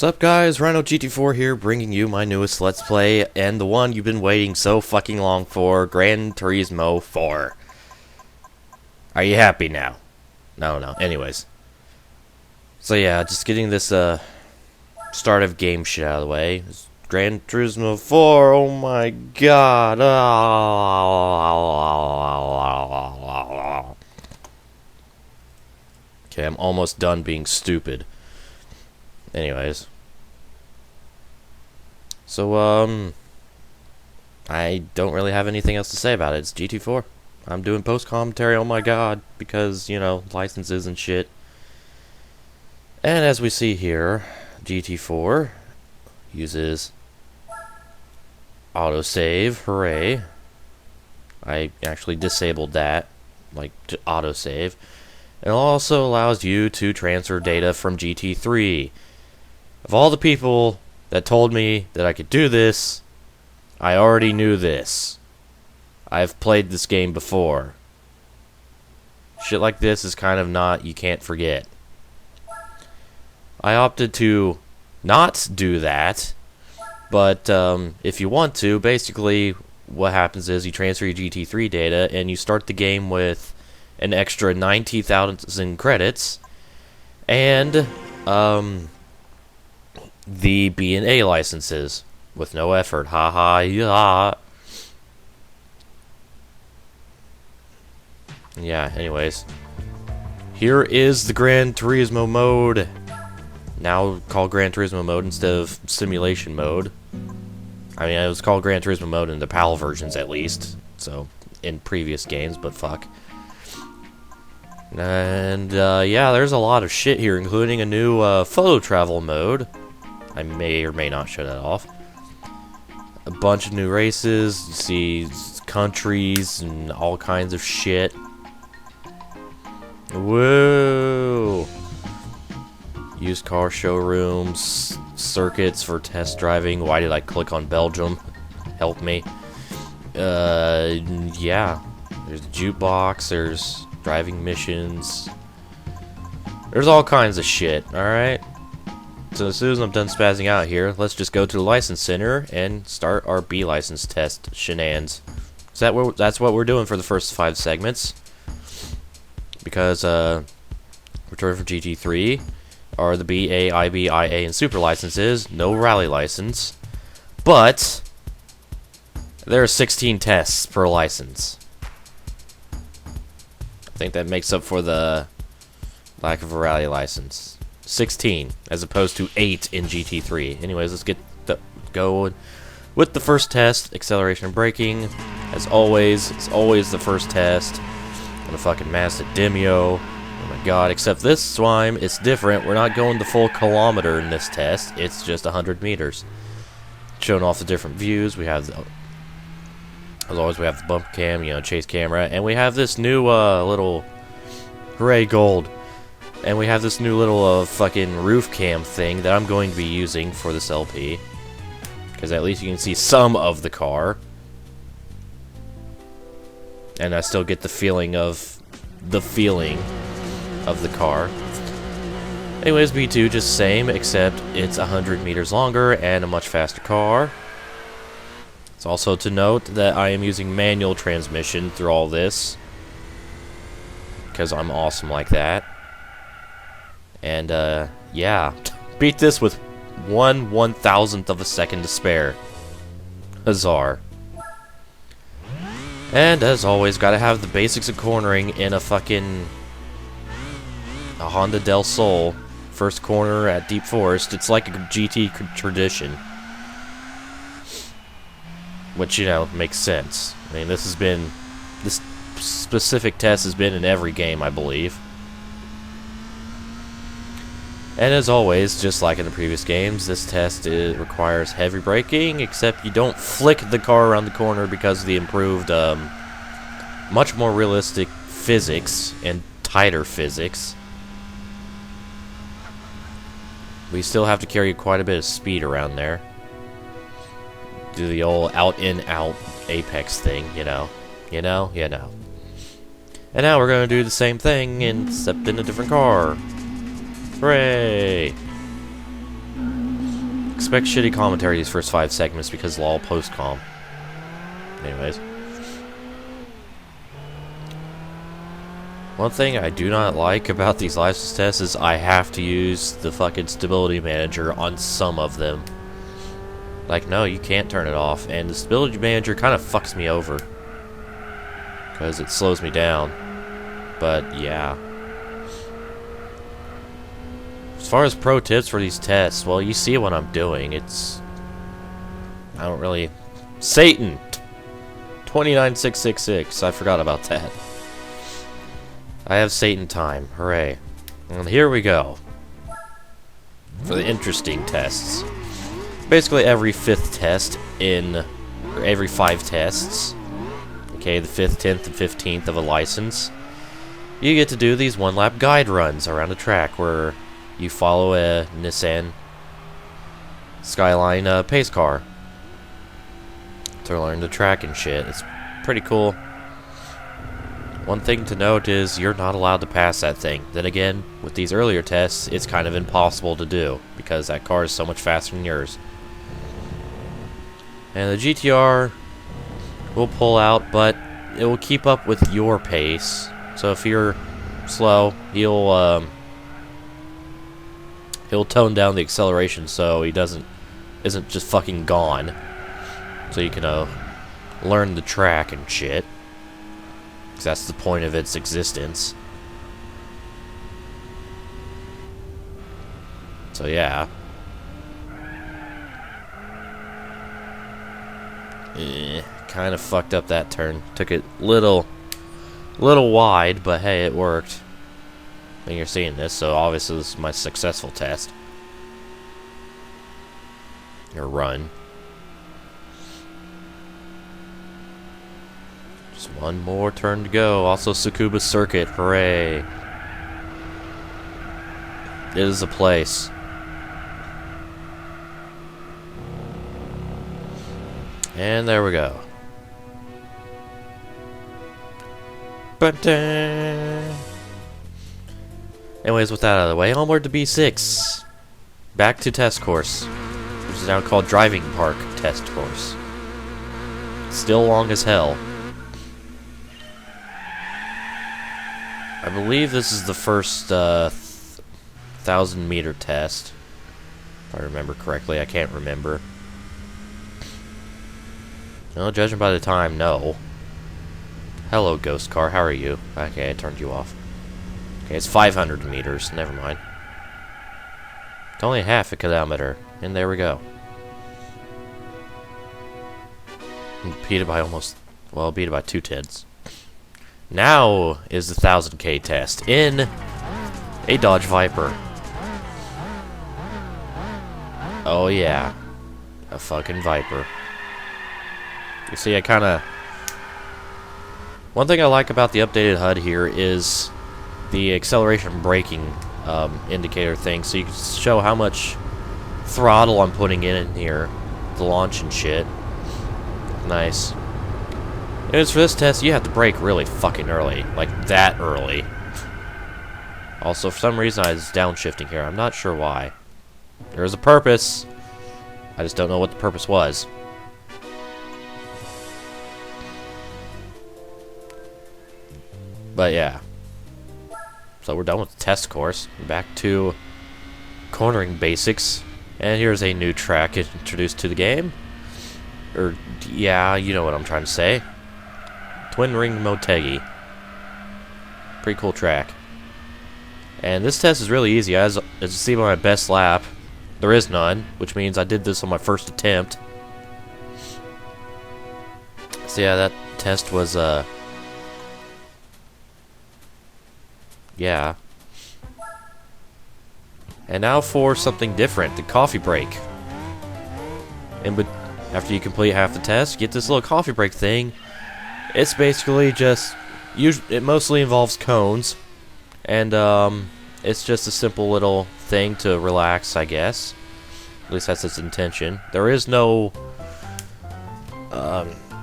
What's up guys, Rhino GT4 here, bringing you my newest Let's Play, and the one you've been waiting so fucking long for, Gran Turismo 4. Are you happy now? No, anyways. So yeah, just getting this, start of game shit out of the way. Gran Turismo 4, oh my god. Okay, I'm almost done being stupid. Anyways. So, I don't really have anything else to say about it. It's GT4. I'm doing post-commentary, oh my god, because, you know, licenses and shit. And as we see here, GT4 uses autosave, hooray. I actually disabled that, like, to autosave. It also allows you to transfer data from GT3. Of all the people that told me that I could do this, I already knew this. I've played this game before. Shit like this is kind of not, you can't forget. I opted to not do that, but if you want to, basically what happens is you transfer your GT3 data and you start the game with an extra 90,000 credits and the B and A licenses with no effort. Haha, yeah. Yeah, anyways. Here is the Gran Turismo mode. Now called Gran Turismo mode instead of simulation mode. I mean, it was called Gran Turismo mode in the PAL versions at least. So, in previous games, but fuck. And, yeah, there's a lot of shit here, including a new photo travel mode. I may or may not show that off. A bunch of new races. You see countries and all kinds of shit. Whoa! Used car showrooms, circuits for test driving. Why did I click on Belgium? Help me. Yeah. There's a jukebox. There's driving missions. There's all kinds of shit. All right. So as soon as I'm done spazzing out here, let's just go to the license center and start our B license test shenanigans. That's what we're doing for the first 5 segments. Because Return from GT3 are the B, A, IB, IA, and Super licenses. No rally license. But there are 16 tests per license. I think that makes up for the lack of a rally license. 16 as opposed to 8 in GT3. Anyways, let's get going with the first test, acceleration and braking. As always, it's always the first test. And a fucking Mazda Demio. Oh my god, except this time it's different. We're not going the full kilometer in this test. It's just 100 meters. Showing off the different views. We have as always, we have the bump cam, you know, chase camera, and we have this new little hooray gold. And we have this new little fucking roof cam thing that I'm going to be using for this LP. Because at least you can see some of the car. And I still get the feeling of the car. Anyways, B2 just same, except it's 100 meters longer and a much faster car. It's also to note that I am using manual transmission through all this. Because I'm awesome like that. And, yeah. Beat this with 1/1000th of a second to spare. Huzzah. And, as always, gotta have the basics of cornering in a Honda Del Sol. First corner at Deep Forest. It's like a GT tradition. Which, you know, makes sense. I mean, this specific test has been in every game, I believe. And as always, just like in the previous games, this test requires heavy braking, except you don't flick the car around the corner because of the improved, much more realistic physics and tighter physics. We still have to carry quite a bit of speed around there. Do the old out-in-out apex thing, you know. You know. And now we're going to do the same thing, except in a different car. Hooray! Expect shitty commentary these first 5 segments because lol post-com. Anyways. One thing I do not like about these license tests is I have to use the fucking stability manager on some of them. Like, no, you can't turn it off. And the stability manager kind of fucks me over. Because it slows me down. But, yeah. As far as pro tips for these tests, well, you see what I'm doing. I don't really... Satan! 29666. I forgot about that. I have Satan time. Hooray. And here we go. For the interesting tests. Basically every 5th test or every 5 tests. Okay, the 5th, 10th, and 15th of a license. You get to do these 1-lap guide runs around the track where you follow a Nissan Skyline pace car to learn the track and shit. It's pretty cool. One thing to note is you're not allowed to pass that thing. Then again, with these earlier tests, it's kind of impossible to do because that car is so much faster than yours. And the GTR will pull out, but it will keep up with your pace. So if you're slow, he'll tone down the acceleration so he isn't just fucking gone. So you can learn the track and shit. Because that's the point of its existence. So yeah. Kind of fucked up that turn. Took it little wide, but hey, it worked. And you're seeing this, so obviously this is my successful test. Or run. Just one more turn to go. Also Tsukuba Circuit, hooray. It is a place. And there we go. Anyways, with that out of the way, onward to B6. Back to test course, which is now called Driving Park Test Course. Still long as hell. I believe this is the first 1,000-meter test. If I remember correctly, I can't remember. No, judging by the time, no. Hello, ghost car. How are you? Okay, I turned you off. Okay, it's 500 meters. Never mind. It's only half a kilometer. And there we go. Beat it by almost... Well, beat it by 2/10. Now is the 1000K test in a Dodge Viper. Oh, yeah. A fucking Viper. You see, I kind of... One thing I like about the updated HUD here is the acceleration braking indicator thing, so you can show how much throttle I'm putting in here to launch and shit. Nice. Anyways, for this test, you have to brake really fucking early. Like, that early. Also, for some reason, I was downshifting here. I'm not sure why. There is a purpose. I just don't know what the purpose was. But yeah. So we're done with the test course. Back to cornering basics. And here's a new track introduced to the game. Or, yeah, you know what I'm trying to say. Twin Ring Motegi. Pretty cool track. And this test is really easy. As you see by my best lap, there is none, which means I did this on my first attempt. So yeah, that test was, yeah. And now for something different, the coffee break. But after you complete half the test, you get this little coffee break thing. It's basically just, it mostly involves cones. And, it's just a simple little thing to relax, I guess. At least that's its intention. There is no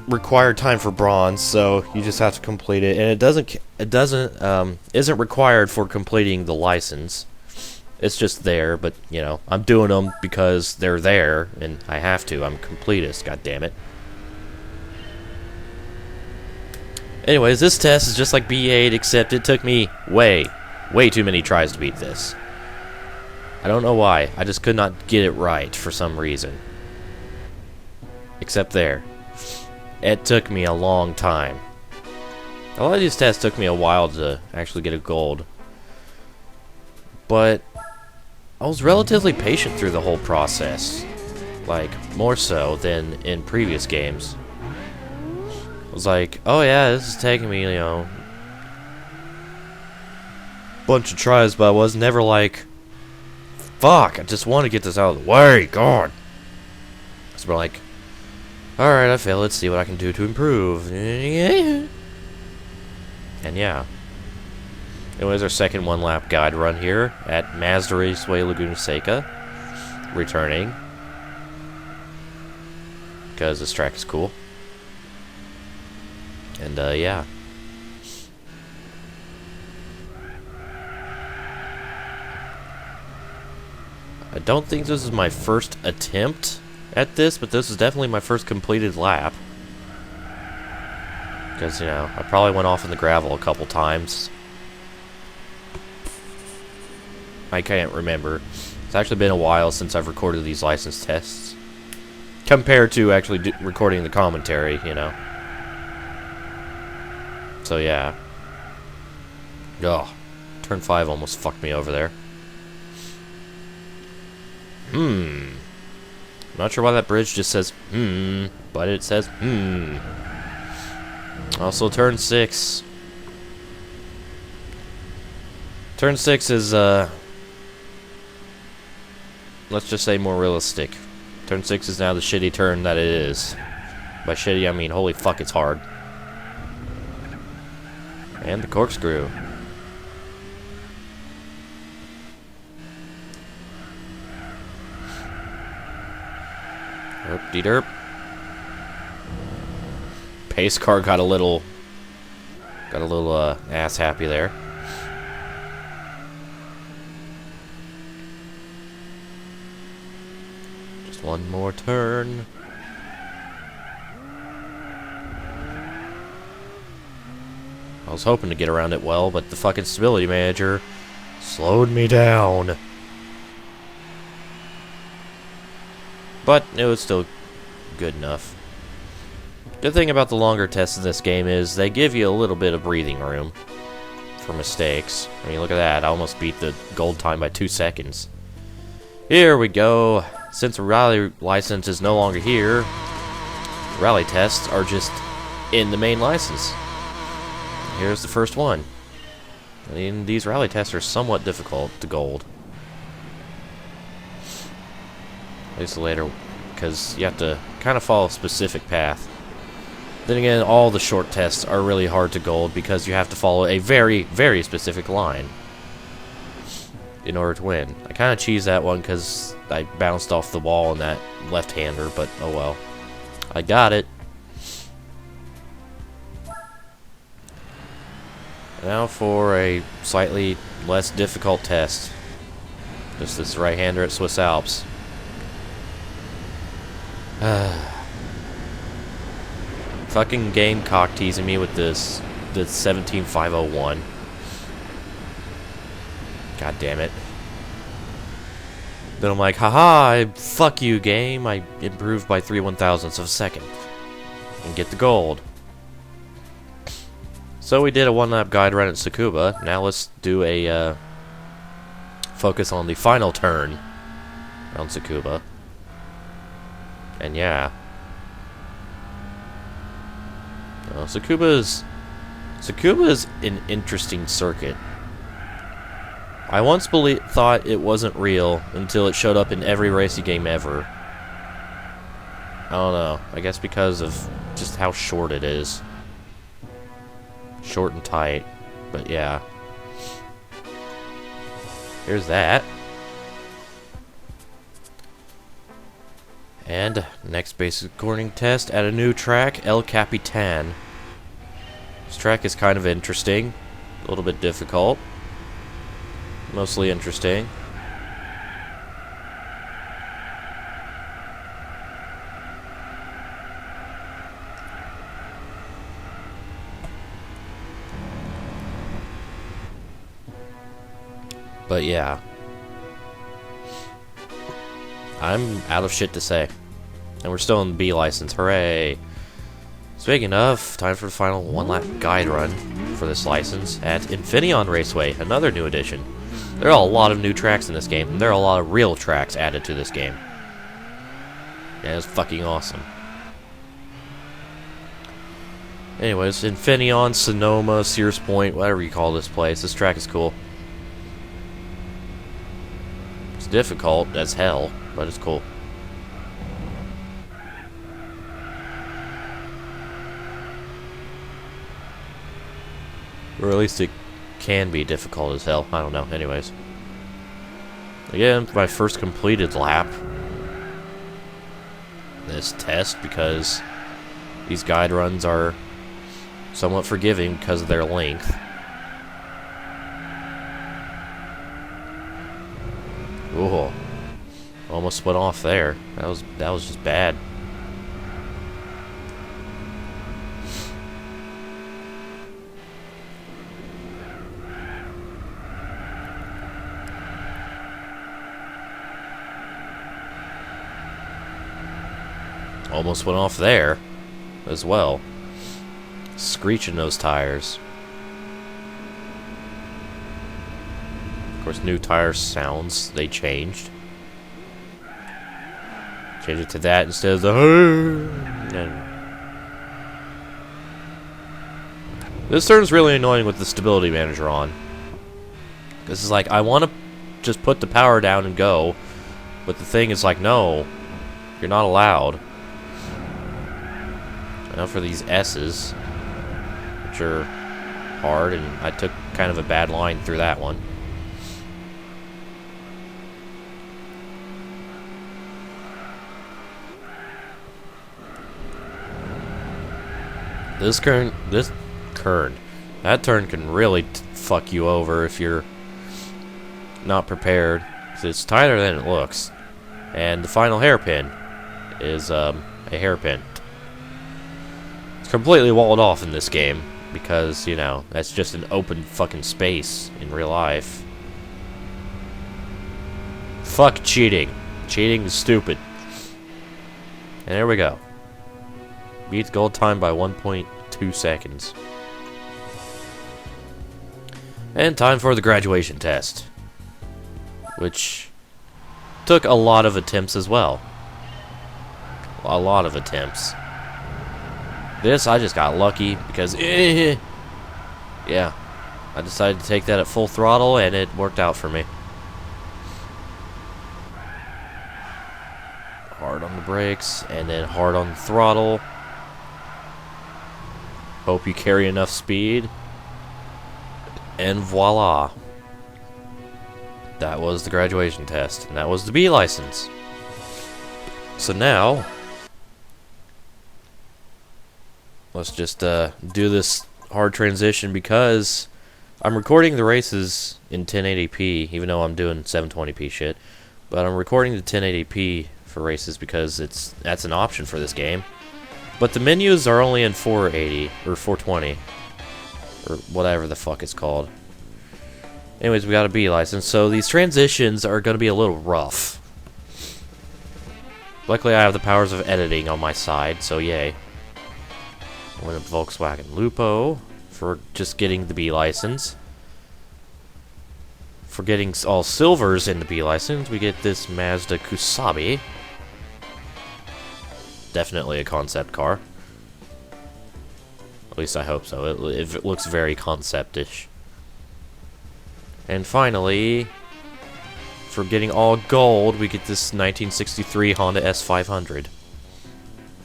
required time for bronze, so you just have to complete it. And it isn't required for completing the license. It's just there, but, you know, I'm doing them because they're there, and I have to. I'm a completist, goddammit. Anyways, this test is just like B8, except it took me way too many tries to beat this. I don't know why. I just could not get it right for some reason. Except there. It took me a long time. A lot of these tests took me a while to actually get a gold. But I was relatively patient through the whole process. Like, more so than in previous games. I was like, oh yeah, this is taking me, you know, a bunch of tries, but I was never like, fuck, I just want to get this out of the way, God. So we're like, alright, I failed, let's see what I can do to improve. And yeah. Anyways, our second one-lap guide run here at Mazda Raceway, Laguna, Seca. Returning. Because this track is cool. And, yeah. I don't think this is my first attempt at this, but this is definitely my first completed lap. Because, you know, I probably went off in the gravel a couple times. I can't remember. It's actually been a while since I've recorded these license tests. Compared to actually recording the commentary, you know. So, yeah. Oh, turn 5 almost fucked me over there. I'm not sure why that bridge just says, but it says, Also, turn 6. Turn 6 is, let's just say more realistic. Turn 6 is now the shitty turn that it is. By shitty, I mean, holy fuck, it's hard. And the corkscrew. Derp-de-derp. Pace car got a little ass happy there. Just one more turn. I was hoping to get around it well, but the fucking stability manager slowed me down. But it was still good enough. Good thing about the longer tests in this game is they give you a little bit of breathing room for mistakes. I mean, look at that. I almost beat the gold time by 2 seconds. Here we go. Since the rally license is no longer here, rally tests are just in the main license. Here's the first one. I mean, these rally tests are somewhat difficult to gold. At least later, because you have to kind of follow a specific path. Then again, all the short tests are really hard to gold because you have to follow a very, very specific line in order to win. I kind of cheesed that one because I bounced off the wall in that left-hander, but oh well. I got it. Now for a slightly less difficult test. Just this right-hander at Swiss Alps. Fucking game cock teasing me with the 17501. God damn it. Then I'm like, haha, fuck you, game. I improved by 3/1000ths of a second. And get the gold. So we did a one-lap guide run at Tsukuba. Now let's do a focus on the final turn on Tsukuba. And yeah. Tsukuba's an interesting circuit. I once thought it wasn't real until it showed up in every racing game ever. I don't know. I guess because of just how short it is. Short and tight. But yeah. Here's that. And next basic corning test at a new track, El Capitan. This track is kind of interesting. A little bit difficult. Mostly interesting. But yeah. I'm out of shit to say. And we're still in the B license. Hooray! Speaking of, time for the final one-lap guide run for this license at Unfineon Raceway, another new addition. There are a lot of new tracks in this game, and there are a lot of real tracks added to this game. And it's fucking awesome. Anyways, Unfineon, Sonoma, Sears Point, whatever you call this place, this track is cool. It's difficult as hell, but it's cool. Or at least it can be difficult as hell. I don't know. Anyways. Again, my first completed lap. This test, because these guide runs are somewhat forgiving because of their length. Ooh. Almost went off there. That was just bad. Almost went off there as well. Screeching those tires. Of course, new tire sounds, they changed. Change it to that instead of the This turns really annoying with the stability manager on. This is like, I want to just put the power down and go, but the thing is like, no, you're not allowed. Now for these S's, which are hard, and I took kind of a bad line through that one. That turn can really fuck you over if you're not prepared. 'Cause it's tighter than it looks, and the final hairpin is a hairpin. Completely walled off in this game because, you know, that's just an open fucking space in real life. Fuck cheating. Cheating is stupid. And there we go. Beats gold time by 1.2 seconds. And time for the graduation test, which took a lot of attempts as well. A lot of attempts. This, I just got lucky because, yeah, I decided to take that at full throttle and it worked out for me. Hard on the brakes and then hard on the throttle. Hope you carry enough speed. And voila. That was the graduation test. And that was the B license. So now, let's just do this hard transition because I'm recording the races in 1080p, even though I'm doing 720p shit. But I'm recording the 1080p for races because that's an option for this game. But the menus are only in 480 or 420 or whatever the fuck it's called. Anyways, we got a B license, so these transitions are going to be a little rough. Luckily, I have the powers of editing on my side, so yay. I went up Volkswagen Lupo for just getting the B license. For getting all silvers in the B license, we get this Mazda Kusabi. Definitely a concept car. At least I hope so. It looks very concept-ish. And finally, for getting all gold, we get this 1963 Honda S500.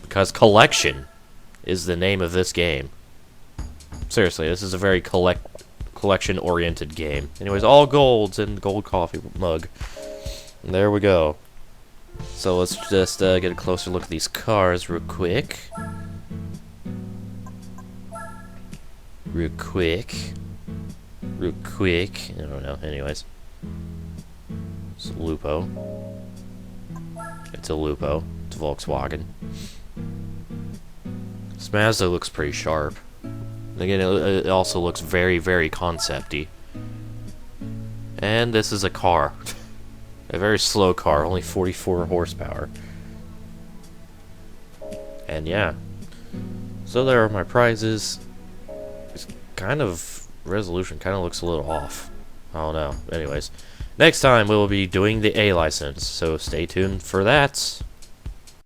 Because collection is the name of this game. Seriously, this is a very collection-oriented game. Anyways, all golds in the gold coffee mug. And there we go. So let's just get a closer look at these cars real quick. Real quick. I don't know. Anyways. It's a Lupo. It's a Lupo. It's a Volkswagen. This Mazda looks pretty sharp. Again, it also looks very, very concept-y. And this is a car. A very slow car, only 44 horsepower. And yeah. So there are my prizes. It's kind of, resolution kind of looks a little off. I don't know. Anyways, next time we will be doing the A license, so stay tuned for that.